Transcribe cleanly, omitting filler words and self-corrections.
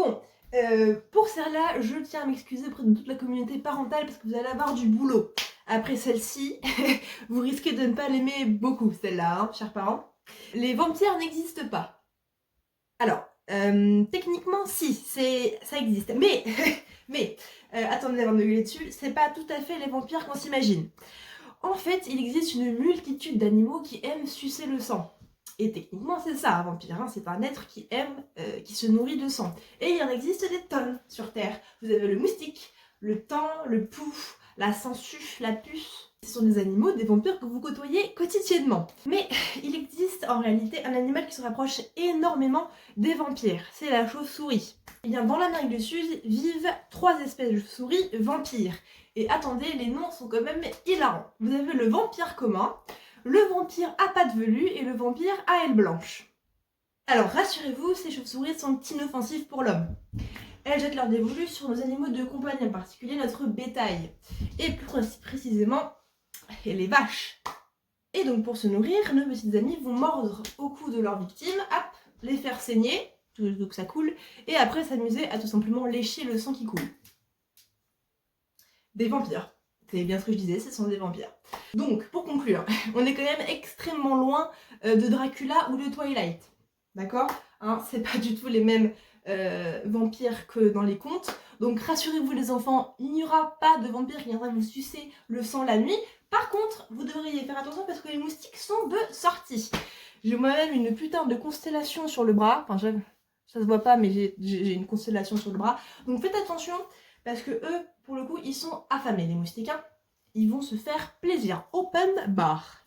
Bon, pour celle-là, je tiens à m'excuser auprès de toute la communauté parentale parce que vous allez avoir du boulot. Après celle-ci, vous risquez de ne pas l'aimer beaucoup, celle-là, hein, chers parents. Les vampires n'existent pas. Alors, techniquement, si, ça existe. Mais, attendez avant de gueuler dessus, c'est pas tout à fait les vampires qu'on s'imagine. En fait, il existe une multitude d'animaux qui aiment sucer le sang. Et techniquement, c'est ça, un vampire. Hein. C'est un être qui aime, qui se nourrit de sang. Et il en existe des tonnes sur Terre. Vous avez le moustique, le thym, le poux, la sangsue, la puce. Ce sont des animaux, des vampires que vous côtoyez quotidiennement. Mais il existe en réalité un animal qui se rapproche énormément des vampires. C'est la chauve-souris. Eh bien, dans l'Amérique du Sud vivent 3 espèces de chauves-souris vampires. Et attendez, les noms sont quand même hilarants. Vous avez le vampire commun, le vampire à pattes velues et le vampire à ailes blanches. Alors rassurez-vous, ces chauves-souris sont inoffensives pour l'homme. Elles jettent leur dévolu sur nos animaux de compagnie, en particulier notre bétail. Et plus précisément, les vaches. Et donc pour se nourrir, nos petites amies vont mordre au cou de leur victime, hop, les faire saigner, donc ça coule, et après s'amuser à tout simplement lécher le sang qui coule. Des vampires. C'est bien ce que je disais, ce sont des vampires. Donc, pour conclure, on est quand même extrêmement loin de Dracula ou de Twilight. D'accord, hein, c'est pas du tout les mêmes vampires que dans les contes. Donc rassurez-vous les enfants, il n'y aura pas de vampire qui viendra vous sucer le sang la nuit. Par contre, vous devriez faire attention parce que les moustiques sont de sortie. J'ai moi-même une putain de constellation sur le bras. Enfin, ça se voit pas, mais j'ai une constellation sur le bras. Donc faites attention parce que eux, pour le coup, ils sont affamés, les moustiques. Hein. Ils vont se faire plaisir. Open bar.